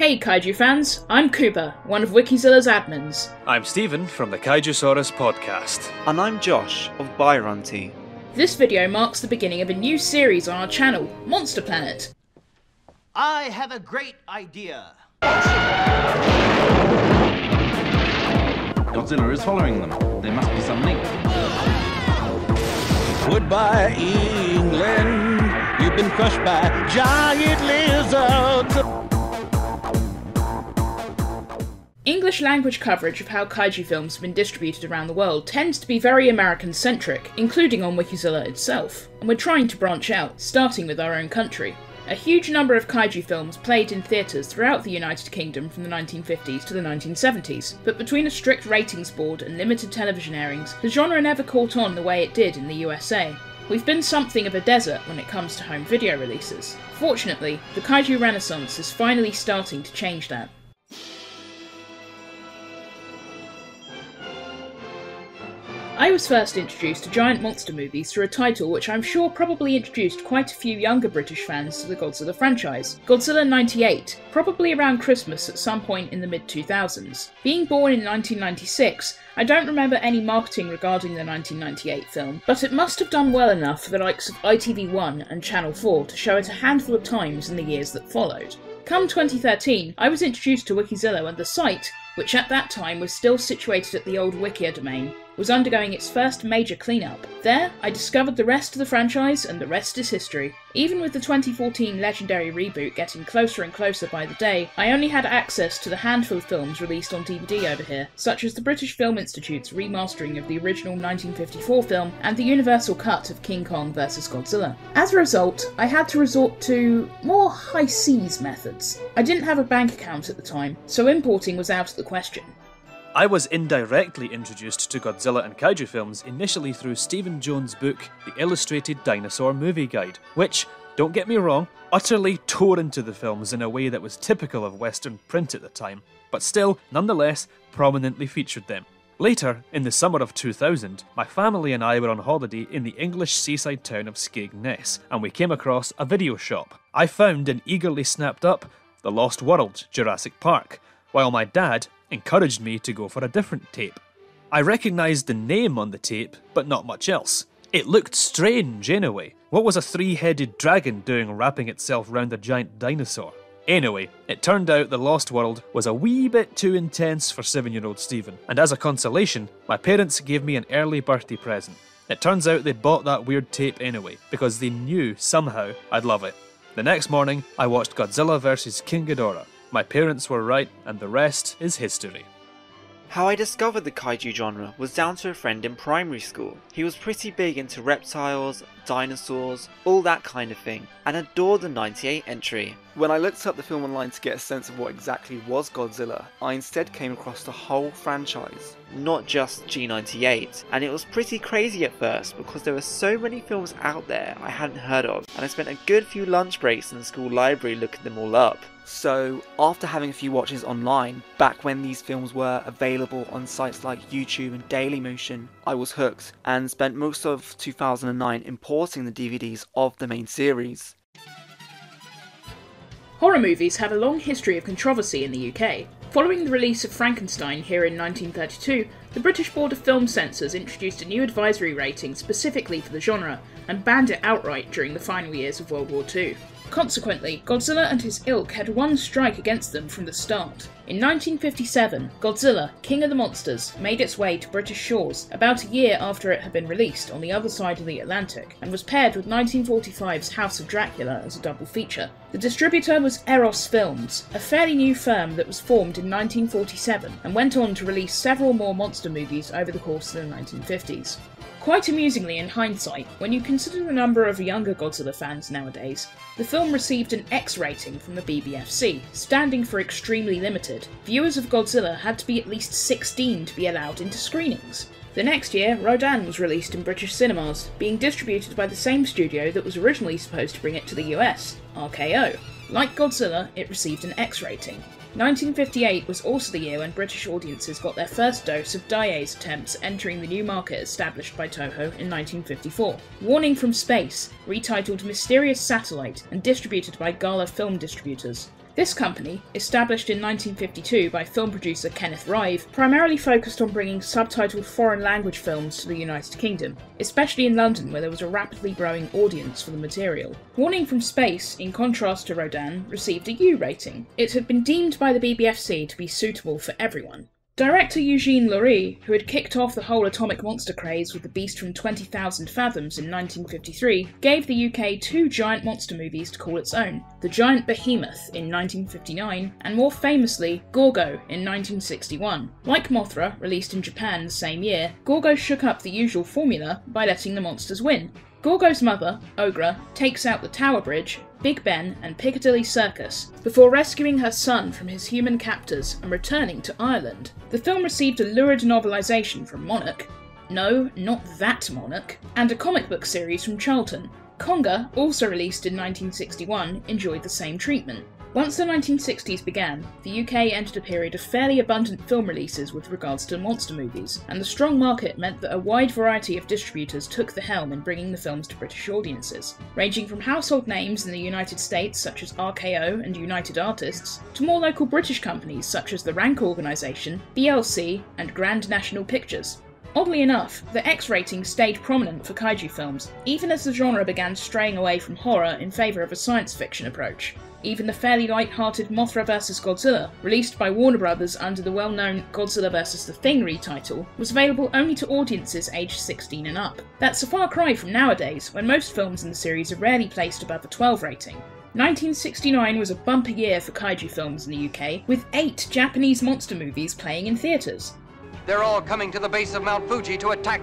Hey Kaiju fans, I'm Cooper, one of Wikizilla's admins. I'm Stephen from the Kaijusaurus podcast. And I'm Josh of Byronty. This video marks the beginning of a new series on our channel, Monster Planet. I have a great idea. Godzilla is following them. There must be some link. Goodbye, England. You've been crushed by giant lizards. English language coverage of how kaiju films have been distributed around the world tends to be very American-centric, including on Wikizilla itself, and we're trying to branch out, starting with our own country. A huge number of kaiju films played in theatres throughout the United Kingdom from the 1950s to the 1970s, but between a strict ratings board and limited television airings, the genre never caught on the way it did in the USA. We've been something of a desert when it comes to home video releases. Fortunately, the Kaiju Renaissance is finally starting to change that. I was first introduced to giant monster movies through a title which I'm sure probably introduced quite a few younger British fans to the Godzilla franchise, Godzilla 98, probably around Christmas at some point in the mid-2000s. Being born in 1996, I don't remember any marketing regarding the 1998 film, but it must have done well enough for the likes of ITV1 and Channel 4 to show it a handful of times in the years that followed. Come 2013, I was introduced to Wikizilla and the site, which at that time was still situated at the old Wikia domain, was undergoing its first major cleanup. There, I discovered the rest of the franchise, and the rest is history. Even with the 2014 legendary reboot getting closer and closer by the day, I only had access to the handful of films released on DVD over here, such as the British Film Institute's remastering of the original 1954 film and the Universal cut of King Kong vs Godzilla. As a result, I had to resort to more high seas methods. I didn't have a bank account at the time, so importing was out of the question. I was indirectly introduced to Godzilla and kaiju films initially through Stephen Jones' book, The Illustrated Dinosaur Movie Guide, which, don't get me wrong, utterly tore into the films in a way that was typical of Western print at the time, but still, nonetheless, prominently featured them. Later, in the summer of 2000, my family and I were on holiday in the English seaside town of Skegness, and we came across a video shop. I found and eagerly snapped up The Lost World, Jurassic Park, while my dad encouraged me to go for a different tape. I recognised the name on the tape, but not much else. It looked strange anyway. What was a three-headed dragon doing wrapping itself round a giant dinosaur? Anyway, it turned out The Lost World was a wee bit too intense for 7-year-old Stephen, and as a consolation, my parents gave me an early birthday present. It turns out they bought that weird tape anyway, because they knew somehow I'd love it. The next morning, I watched Godzilla vs King Ghidorah. My parents were right, and the rest is history. How I discovered the kaiju genre was down to a friend in primary school. He was pretty big into reptiles, dinosaurs, all that kind of thing, and adored the 98 entry. When I looked up the film online to get a sense of what exactly was Godzilla, I instead came across the whole franchise, not just G98, and it was pretty crazy at first because there were so many films out there I hadn't heard of, and I spent a good few lunch breaks in the school library looking them all up. So, after having a few watches online, back when these films were available on sites like YouTube and Dailymotion, I was hooked, and spent most of 2009 importing the DVDs of the main series. Horror movies have a long history of controversy in the UK. Following the release of Frankenstein here in 1932, the British Board of Film Censors introduced a new advisory rating specifically for the genre, and banned it outright during the final years of World War II. Consequently, Godzilla and his ilk had one strike against them from the start. In 1957, Godzilla, King of the Monsters, made its way to British shores about a year after it had been released on the other side of the Atlantic, and was paired with 1945's House of Dracula as a double feature. The distributor was Eros Films, a fairly new firm that was formed in 1947, and went on to release several more monster movies over the course of the 1950s. Quite amusingly in hindsight, when you consider the number of younger Godzilla fans nowadays, the film received an X rating from the BBFC, standing for extremely limited. Viewers of Godzilla had to be at least 16 to be allowed into screenings. The next year, Rodan was released in British cinemas, being distributed by the same studio that was originally supposed to bring it to the US, RKO. Like Godzilla, it received an X rating. 1958 was also the year when British audiences got their first dose of Daiei's attempts entering the new market established by Toho in 1954. Warning from Space, retitled Mysterious Satellite and distributed by Gala Film Distributors. This company, established in 1952 by film producer Kenneth Rive, primarily focused on bringing subtitled foreign language films to the United Kingdom, especially in London where there was a rapidly growing audience for the material. Warning from Space, in contrast to Rodan, received a U rating. It had been deemed by the BBFC to be suitable for everyone. Director Eugene Laurie, who had kicked off the whole atomic monster craze with The Beast from 20,000 Fathoms in 1953, gave the UK 2 giant monster movies to call its own, The Giant Behemoth in 1959, and more famously, Gorgo in 1961. Like Mothra, released in Japan the same year, Gorgo shook up the usual formula by letting the monsters win. Gorgo's mother, Ogra, takes out the Tower Bridge, Big Ben and Piccadilly Circus, before rescuing her son from his human captors and returning to Ireland. The film received a lurid novelisation from Monarch, no, not that Monarch, and a comic book series from Charlton. Conga, also released in 1961, enjoyed the same treatment. Once the 1960s began, the UK entered a period of fairly abundant film releases with regards to monster movies, and the strong market meant that a wide variety of distributors took the helm in bringing the films to British audiences, ranging from household names in the United States such as RKO and United Artists, to more local British companies such as the Rank Organisation, BLC and Grand National Pictures. Oddly enough, the X rating stayed prominent for kaiju films, even as the genre began straying away from horror in favour of a science fiction approach. Even the fairly light-hearted Mothra vs Godzilla, released by Warner Brothers under the well-known Godzilla vs. The Thing retitle, was available only to audiences aged 16 and up. That's a far cry from nowadays, when most films in the series are rarely placed above a 12 rating. 1969 was a bumper year for kaiju films in the UK, with 8 Japanese monster movies playing in theatres. They're all coming to the base of Mount Fuji to attack.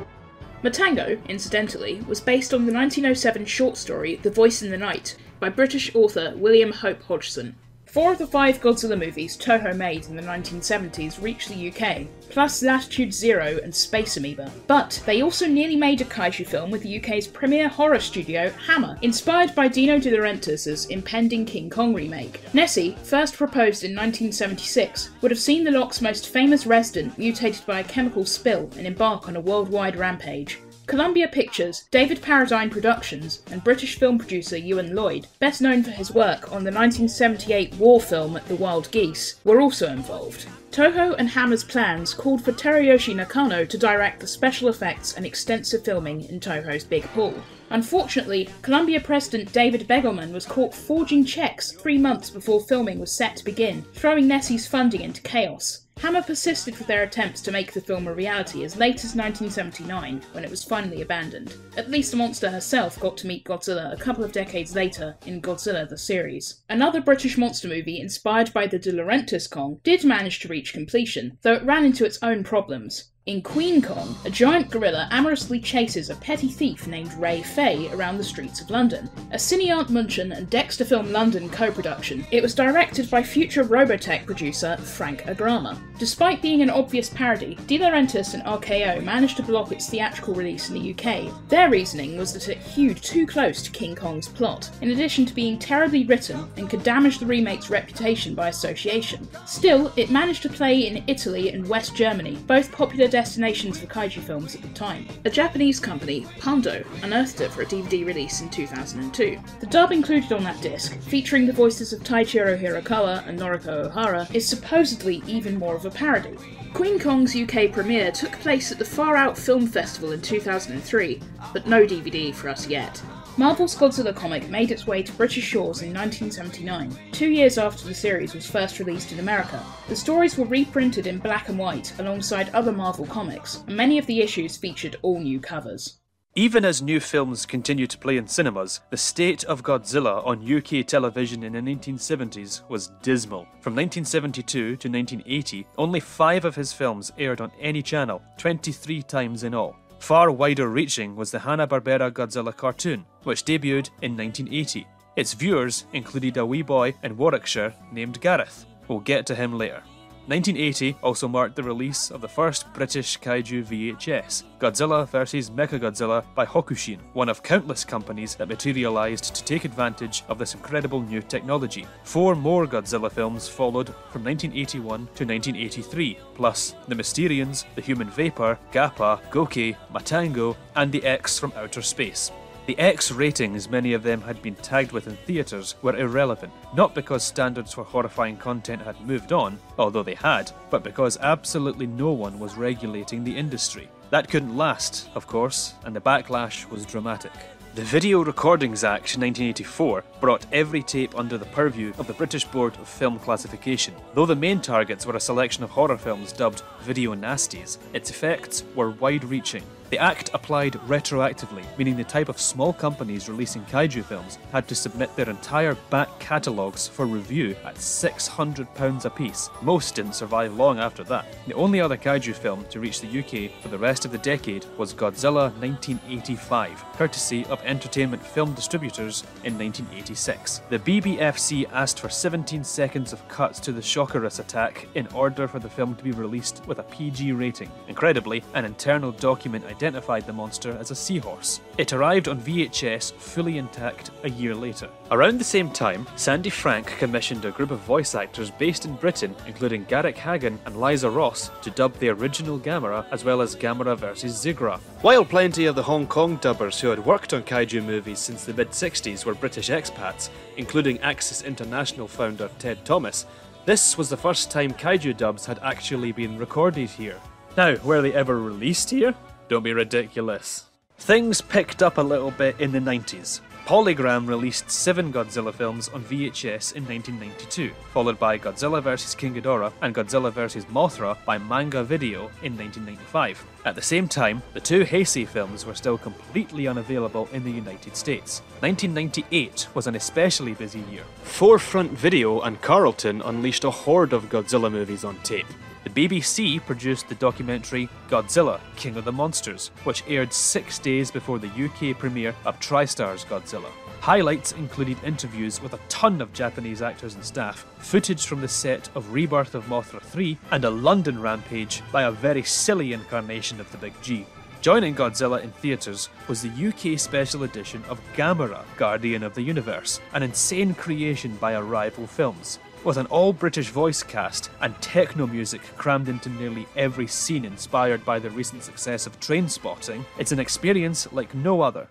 Matango, incidentally, was based on the 1907 short story The Voice in the Night by British author William Hope Hodgson. 4 of the 5 Godzilla movies Toho made in the 1970s reached the UK, plus Latitude Zero and Space Amoeba. But they also nearly made a kaiju film with the UK's premier horror studio, Hammer, inspired by Dino De Laurentiis' impending King Kong remake. Nessie, first proposed in 1976, would have seen the Loch's most famous resident mutated by a chemical spill and embark on a worldwide rampage. Columbia Pictures, David Paradine Productions, and British film producer Ewan Lloyd, best known for his work on the 1978 war film The Wild Geese, were also involved. Toho and Hammer's plans called for Teruyoshi Nakano to direct the special effects and extensive filming in Toho's big pool. Unfortunately, Columbia president David Begelman was caught forging checks 3 months before filming was set to begin, throwing Nessie's funding into chaos. Hammer persisted with their attempts to make the film a reality as late as 1979, when it was finally abandoned. At least the monster herself got to meet Godzilla a couple of decades later in Godzilla the series. Another British monster movie inspired by the De Laurentiis Kong did manage to reach completion, though it ran into its own problems. In Queen Kong, a giant gorilla amorously chases a petty thief named Ray Fay around the streets of London. A Cineart Munchen and Dexter Film London co-production, it was directed by future Robotech producer Frank Agrama. Despite being an obvious parody, De Laurentiis and RKO managed to block its theatrical release in the UK. Their reasoning was that it hewed too close to King Kong's plot, in addition to being terribly written and could damage the remake's reputation by association. Still, it managed to play in Italy and West Germany, both popular destinations for kaiju films at the time. A Japanese company, Pando, unearthed it for a DVD release in 2002. The dub included on that disc, featuring the voices of Taichiro Hirakawa and Noriko Ohara, is supposedly even more of a parody. Queen Kong's UK premiere took place at the Far Out Film Festival in 2003, but no DVD for us yet. Marvel's Godzilla comic made its way to British shores in 1979, 2 years after the series was first released in America. The stories were reprinted in black and white alongside other Marvel comics, and many of the issues featured all new covers. Even as new films continued to play in cinemas, the state of Godzilla on UK television in the 1970s was dismal. From 1972 to 1980, only 5 of his films aired on any channel, 23 times in all. Far wider reaching was the Hanna-Barbera Godzilla cartoon, which debuted in 1980. Its viewers included a wee boy in Warwickshire named Gareth. We'll get to him later. 1980 also marked the release of the first British kaiju VHS, Godzilla vs Mechagodzilla by Hokushin, one of countless companies that materialised to take advantage of this incredible new technology. 4 more Godzilla films followed from 1981 to 1983, plus The Mysterians, The Human Vapor, Gappa, Gokei, Matango, and The X from Outer Space. The X ratings many of them had been tagged with in theatres were irrelevant, not because standards for horrifying content had moved on, although they had, but because absolutely no one was regulating the industry. That couldn't last, of course, and the backlash was dramatic. The Video Recordings Act 1984 brought every tape under the purview of the British Board of Film Classification. Though the main targets were a selection of horror films dubbed Video Nasties, its effects were wide-reaching. The Act applied retroactively, meaning the type of small companies releasing kaiju films had to submit their entire back catalogues for review at £600 apiece. Most didn't survive long after that. The only other kaiju film to reach the UK for the rest of the decade was Godzilla 1985, courtesy of Entertainment Film Distributors in 1986. The BBFC asked for 17 seconds of cuts to the Shockerus attack in order for the film to be released with a PG rating. Incredibly, an internal document identified the monster as a seahorse. It arrived on VHS fully intact a year later. Around the same time, Sandy Frank commissioned a group of voice actors based in Britain, including Garrick Hagan and Liza Ross, to dub the original Gamera as well as Gamera vs. Zigra. While plenty of the Hong Kong dubbers who had worked on kaiju movies since the mid-60s were British expats, including Axis International founder Ted Thomas, this was the first time kaiju dubs had actually been recorded here. Now, were they ever released here? Don't be ridiculous. Things picked up a little bit in the 90s. Polygram released 7 Godzilla films on VHS in 1992, followed by Godzilla vs. King Ghidorah and Godzilla vs. Mothra by Manga Video in 1995. At the same time, the 2 Heisei films were still completely unavailable in the United States. 1998 was an especially busy year. Forefront Video and Carlton unleashed a horde of Godzilla movies on tape. The BBC produced the documentary Godzilla, King of the Monsters, which aired 6 days before the UK premiere of TriStar's Godzilla. Highlights included interviews with a ton of Japanese actors and staff, footage from the set of Rebirth of Mothra 3, and a London rampage by a very silly incarnation of the Big G. Joining Godzilla in theatres was the UK special edition of Gamera, Guardian of the Universe, an insane creation by Arrival Films. With an all-British voice cast and techno music crammed into nearly every scene inspired by the recent success of Trainspotting, it's an experience like no other.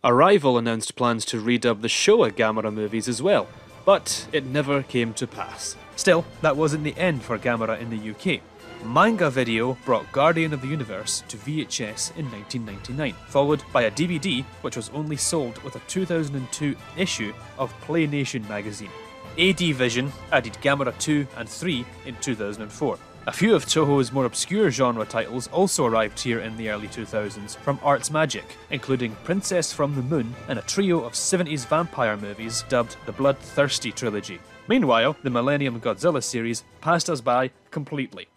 Arrival announced plans to redub the Showa Gamera movies as well, but it never came to pass. Still, that wasn't the end for Gamera in the UK. Manga Video brought Guardian of the Universe to VHS in 1999, followed by a DVD which was only sold with a 2002 issue of Play Nation magazine. AD Vision added Gamera 2 and 3 in 2004. A few of Toho's more obscure genre titles also arrived here in the early 2000s from Arts Magic, including Princess from the Moon and a trio of 70s vampire movies dubbed the Bloodthirsty Trilogy. Meanwhile, the Millennium Godzilla series passed us by completely.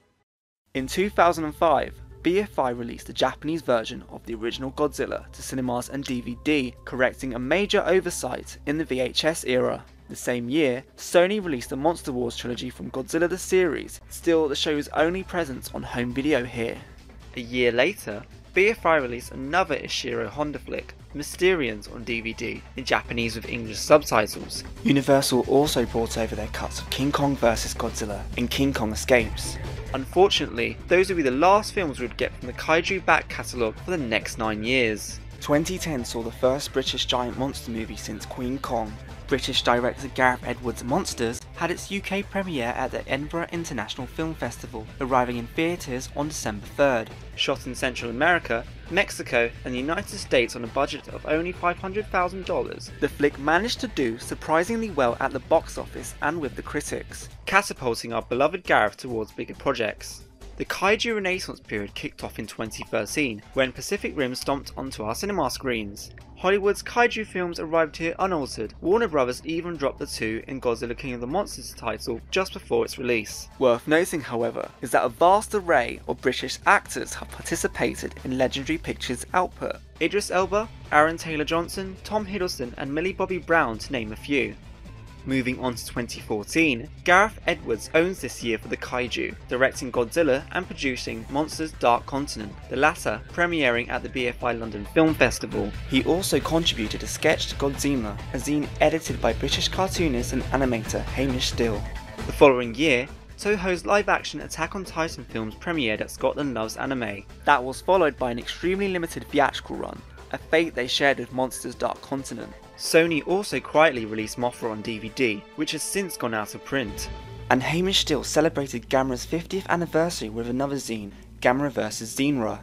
In 2005, BFI released a Japanese version of the original Godzilla to cinemas and DVD, correcting a major oversight in the VHS era. The same year, Sony released the Monster Wars trilogy from Godzilla the series, still the show's only presence on home video here. A year later, BFI released another Ishiro Honda flick, Mysterians, on DVD, in Japanese with English subtitles. Universal also brought over their cuts of King Kong vs. Godzilla and King Kong Escapes. Unfortunately, those would be the last films we would get from the Kaiju back catalogue for the next 9 years. 2010 saw the first British giant monster movie since Queen Kong. British director Gareth Edwards' Monsters had its UK premiere at the Edinburgh International Film Festival, arriving in theatres on December 3rd. Shot in Central America, Mexico and the United States on a budget of only $500,000, the flick managed to do surprisingly well at the box office and with the critics, catapulting our beloved Gareth towards bigger projects. The Kaiju Renaissance period kicked off in 2013, when Pacific Rim stomped onto our cinema screens. Hollywood's kaiju films arrived here unaltered. Warner Brothers even dropped the 2 in Godzilla King of the Monsters title just before its release. Worth noting, however, is that a vast array of British actors have participated in Legendary Pictures' output. Idris Elba, Aaron Taylor-Johnson, Tom Hiddleston and Millie Bobby Brown to name a few. Moving on to 2014, Gareth Edwards owns this year for the Kaiju, directing Godzilla and producing Monsters Dark Continent, the latter premiering at the BFI London Film Festival. He also contributed a sketch to Godzilla, a zine edited by British cartoonist and animator Hamish Still. The following year, Toho's live-action Attack on Titan films premiered at Scotland Loves Anime. That was followed by an extremely limited theatrical run, a fate they shared with Monsters Dark Continent. Sony also quietly released Mothra on DVD, which has since gone out of print. And Hamish Steel celebrated Gamera's 50th anniversary with another zine, Gamera vs Zenra.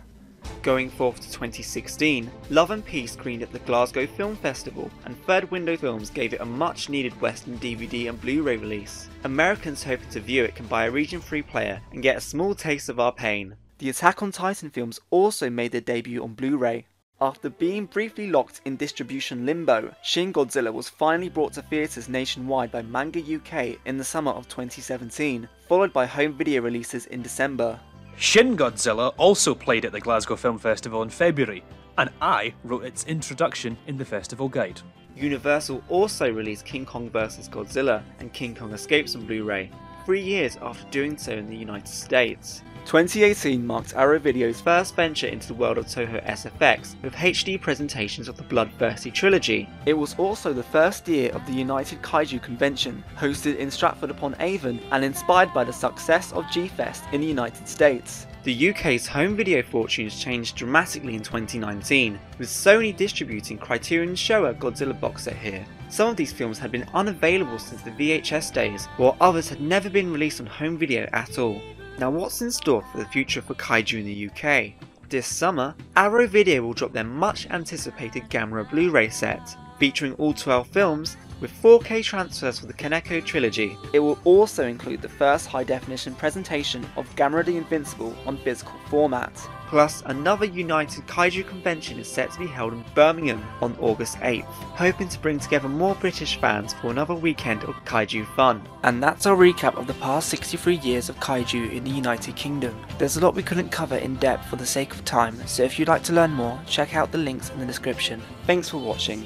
Going forth to 2016, Love and Peace screened at the Glasgow Film Festival, and Third Window Films gave it a much needed Western DVD and Blu-ray release. Americans hoping to view it can buy a region-free player and get a small taste of our pain. The Attack on Titan films also made their debut on Blu-ray. After being briefly locked in distribution limbo, Shin Godzilla was finally brought to theatres nationwide by Manga UK in the summer of 2017, followed by home video releases in December. Shin Godzilla also played at the Glasgow Film Festival in February, and I wrote its introduction in the festival guide. Universal also released King Kong vs Godzilla and King Kong Escapes on Blu-ray, 3 years after doing so in the United States. 2018 marked Arrow Video's first venture into the world of Toho SFX with HD presentations of the Bloodthirsty trilogy. It was also the first year of the United Kaiju Convention, hosted in Stratford-upon-Avon and inspired by the success of G-Fest in the United States. The UK's home video fortunes changed dramatically in 2019, with Sony distributing Criterion's Showa Godzilla box set here. Some of these films had been unavailable since the VHS days, while others had never been released on home video at all. Now what's in store for the future for Kaiju in the UK? This summer, Arrow Video will drop their much anticipated Gamera Blu-ray set, featuring all 12 films, with 4K transfers for the Kaneko trilogy. It will also include the first high-definition presentation of Gamera the Invincible on physical format. Plus, another United Kaiju convention is set to be held in Birmingham on August 8th, hoping to bring together more British fans for another weekend of Kaiju fun. And that's our recap of the past 63 years of Kaiju in the United Kingdom. There's a lot we couldn't cover in depth for the sake of time, so if you'd like to learn more, check out the links in the description. Thanks for watching.